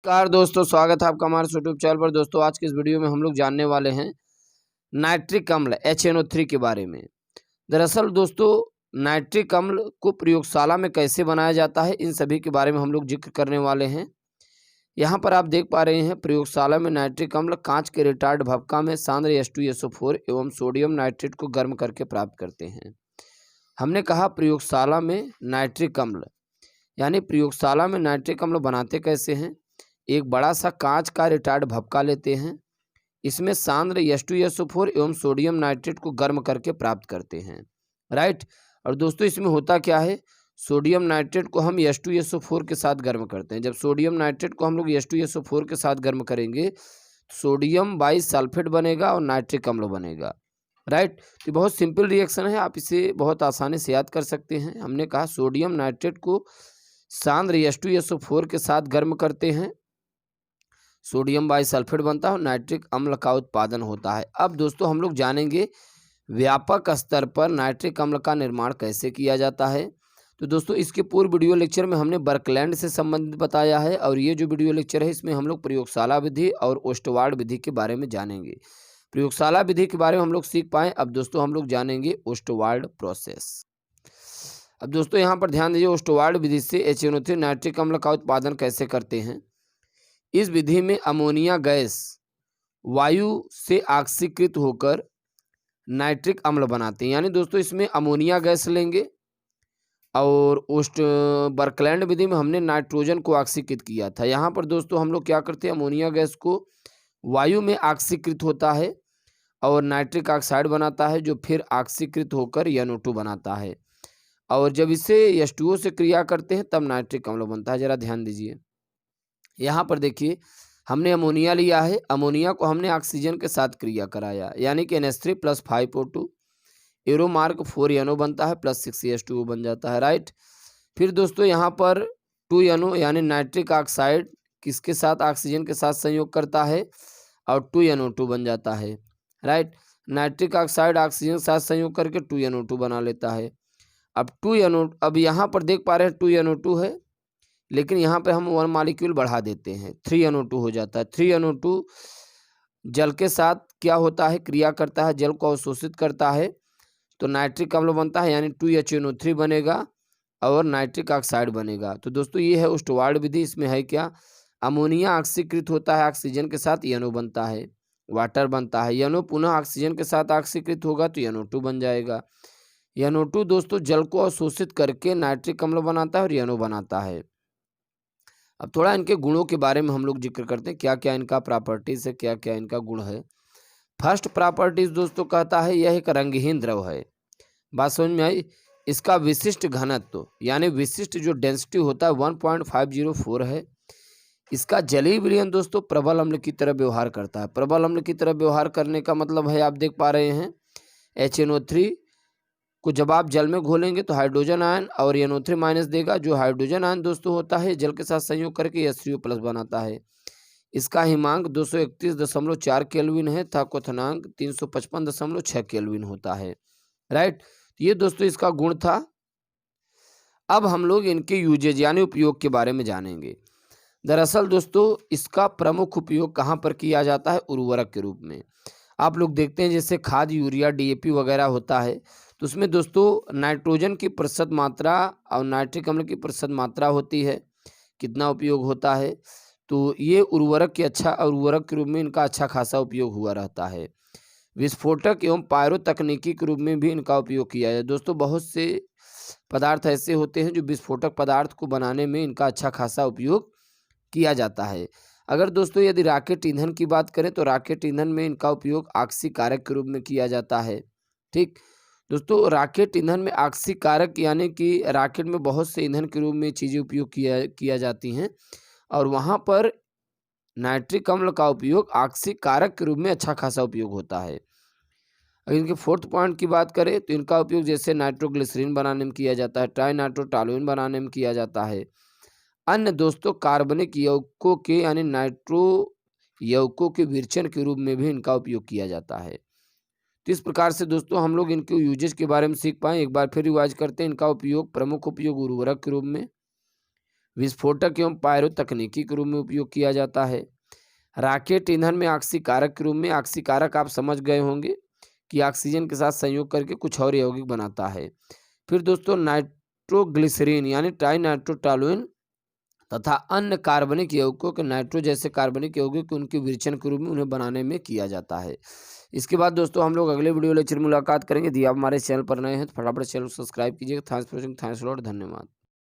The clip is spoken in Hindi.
नमस्कार दोस्तों, स्वागत है आपका हमारे यूट्यूब चैनल पर। दोस्तों आज के इस वीडियो में हम लोग जानने वाले हैं नाइट्रिक अम्ल HNO3 के बारे में। दरअसल दोस्तों नाइट्रिक अम्ल को प्रयोगशाला में कैसे बनाया जाता है, इन सभी के बारे में हम लोग जिक्र करने वाले हैं। यहाँ पर आप देख पा रहे हैं प्रयोगशाला में नाइट्रिक अम्ल कांच के रिटार्ड भपका में सांद्र H2SO4 एवं सोडियम नाइट्रेट को गर्म करके प्राप्त करते हैं। हमने कहा प्रयोगशाला में नाइट्रिक अम्ल, यानी प्रयोगशाला में नाइट्रिक अम्ल बनाते कैसे हैं। एक बड़ा सा कांच का रिटार्ड भपका लेते हैं, इसमें सांद्र H2SO4 एवं सोडियम नाइट्रेट को गर्म करके प्राप्त करते हैं, राइट। और दोस्तों इसमें होता क्या है, सोडियम नाइट्रेट को हम H2SO4 के साथ गर्म करते हैं। जब सोडियम नाइट्रेट को हम लोग H2SO4 के साथ गर्म करेंगे सोडियम बाइसल्फेट बनेगा और नाइट्रिक अम्ल बनेगा, राइट। तो बहुत सिंपल रिएक्शन है, आप इसे बहुत आसानी से याद कर सकते हैं। हमने कहा सोडियम नाइट्रेट को सांद्र H2SO4 के साथ गर्म करते हैं, सोडियम बाइसल्फेट बनता है और नाइट्रिक अम्ल का उत्पादन होता है। अब दोस्तों हम लोग जानेंगे व्यापक स्तर पर नाइट्रिक अम्ल का निर्माण कैसे किया जाता है। तो दोस्तों इसके पूर्व वीडियो लेक्चर में हमने बर्कलैंड से संबंधित बताया है, और ये जो वीडियो लेक्चर है इसमें हम लोग प्रयोगशाला विधि और ओस्टवार्ड विधि के बारे में जानेंगे। प्रयोगशाला विधि के बारे में हम लोग सीख पाए, अब दोस्तों हम लोग जानेंगे ओस्टवार्ड प्रोसेस। अब दोस्तों यहाँ पर ध्यान दीजिए, ओस्टवार्ड विधि से HNO3 नाइट्रिक अम्ल का उत्पादन कैसे करते हैं। इस विधि में अमोनिया गैस वायु से ऑक्सीकृत होकर नाइट्रिक अम्ल बनाते हैं, यानी दोस्तों इसमें अमोनिया गैस लेंगे, और बर्कलैंड विधि में हमने नाइट्रोजन को ऑक्सीकृत किया था। यहाँ पर दोस्तों हम लोग क्या करते हैं, अमोनिया गैस को वायु में ऑक्सीकृत होता है और नाइट्रिक ऑक्साइड बनाता है, जो फिर ऑक्सीकृत होकर NO2 बनाता है, और जब इसे H2O से क्रिया करते हैं तब नाइट्रिक अम्ल बनता है। जरा ध्यान दीजिए, यहाँ पर देखिए हमने अमोनिया लिया है, अमोनिया को हमने ऑक्सीजन के साथ क्रिया कराया, यानी कि NH3 + 5O2 arrow mark 4NO बनता है, +6H2O बन जाता है, राइट। फिर दोस्तों यहाँ पर 2NO यानी नाइट्रिक ऑक्साइड किसके साथ, ऑक्सीजन के साथ संयोग करता है और 2NO2 बन जाता है, राइट। नाइट्रिक ऑक्साइड ऑक्सीजन के साथ संयोग करके 2NO2 बना लेता है। अब यहाँ पर देख पा रहे हैं 2NO2 है, लेकिन यहाँ पे हम 1 मॉलिक्यूल बढ़ा देते हैं, 3NO2 हो जाता है। 3NO2 जल के साथ क्या होता है, क्रिया करता है, जल को अवशोषित करता है, तो नाइट्रिक अम्ल बनता है, यानी 2HNO3 बनेगा और नाइट्रिक ऑक्साइड बनेगा। तो दोस्तों ये है ओस्टवार्ड विधि। इसमें है क्या, अमोनिया ऑक्सीकृत होता है ऑक्सीजन के साथ, NO बनता है, वाटर बनता है, NO पुनः ऑक्सीजन के साथ ऑक्सीकृत होगा तो NO2 बन जाएगा। NO2 दोस्तों जल को अवशोषित करके नाइट्रिक अम्ल बनाता है और NO बनाता है। अब थोड़ा इनके गुणों के बारे में हम लोग जिक्र करते हैं, क्या क्या इनका प्रॉपर्टीज है, क्या क्या इनका गुण है। फर्स्ट प्रॉपर्टीज दोस्तों कहता है यह एक रंगहीन द्रव है। बात समझ में आई। इसका विशिष्ट घनत्व यानी विशिष्ट जो डेंसिटी होता है 1.504 है। इसका जलीय विलयन दोस्तों प्रबल अम्ल की तरह व्यवहार करता है। प्रबल अम्ल की तरह व्यवहार करने का मतलब है, आप देख पा रहे हैं HNO3 को जब आप जल में घोलेंगे तो हाइड्रोजन आयन और NO3- देगा। जो हाइड्रोजन आयन दोस्तों होता है जल के साथ संयोग करके H3O+ बनाता है। इसका हिमांक 231.4 केल्विन है तथा क्वथनांक 355.6 केल्विन होता है, राइट। ये दोस्तों इसका गुण था। अब हम लोग इनके यूजेज यानी उपयोग के बारे में जानेंगे। दरअसल दोस्तों इसका प्रमुख उपयोग कहाँ पर किया जाता है, उर्वरक के रूप में। आप लोग देखते हैं जैसे खाद, यूरिया, DAP वगैरह होता है, तो उसमें दोस्तों नाइट्रोजन की प्रतिशत मात्रा और नाइट्रिक अम्ल की प्रतिशत मात्रा होती है, कितना उपयोग होता है। तो ये उर्वरक के रूप में इनका अच्छा खासा उपयोग हुआ रहता है। विस्फोटक एवं पायरो तकनीकी के रूप में भी इनका उपयोग किया जाए। दोस्तों बहुत से पदार्थ ऐसे होते हैं जो विस्फोटक पदार्थ को बनाने में इनका अच्छा खासा उपयोग किया जाता है। अगर दोस्तों यदि रॉकेट ईंधन की बात करें तो रॉकेट ईंधन में इनका उपयोग ऑक्सीकारक के रूप में किया जाता है, ठीक। दोस्तों रॉकेट ईंधन में ऑक्सीकारक यानी कि रॉकेट में बहुत से ईंधन के रूप में चीज़ें उपयोग किया जाती हैं, और वहाँ पर नाइट्रिक अम्ल का उपयोग ऑक्सीकारक के रूप में अच्छा खासा उपयोग होता है। अगर इनके फोर्थ पॉइंट की बात करें तो इनका उपयोग जैसे नाइट्रोग्लिसरीन बनाने में किया जाता है, ट्राइनाइट्रोटॉलुएन बनाने में किया जाता है। अन्य दोस्तों कार्बनिक यौगिकों के यानी नाइट्रो यौगिकों के विरचन के रूप में भी इनका उपयोग किया जाता है। तो इस प्रकार से दोस्तों हम लोग इनके यूजेज के बारे में सीख पाए। एक बार फिर रिवाइज करते हैं। इनका उपयोग, प्रमुख उपयोग उर्वरक के रूप में, विस्फोटक एवं पायरो तकनीकी के रूप में उपयोग किया जाता है। रॉकेट ईंधन में ऑक्सीकारक के रूप में, ऑक्सीकारक आप समझ गए होंगे कि ऑक्सीजन के साथ संयोग करके कुछ और यौगिक बनाता है। फिर दोस्तों नाइट्रोग्लिसरीन यानी ट्राइनाइट्रोटोलुएन तथा अन्य कार्बनिक यौगिकों के नाइट्रो जैसे कार्बनिक यौगिक उनके विरेचन के रूप में उन्हें बनाने में किया जाता है। इसके बाद दोस्तों हम लोग अगले वीडियो लेक्चर मुलाकात करेंगे। यदि आप हमारे चैनल पर नए हैं तो फटाफट चैनल को सब्सक्राइब कीजिएगा। Thanks for watching, thanks lot, धन्यवाद।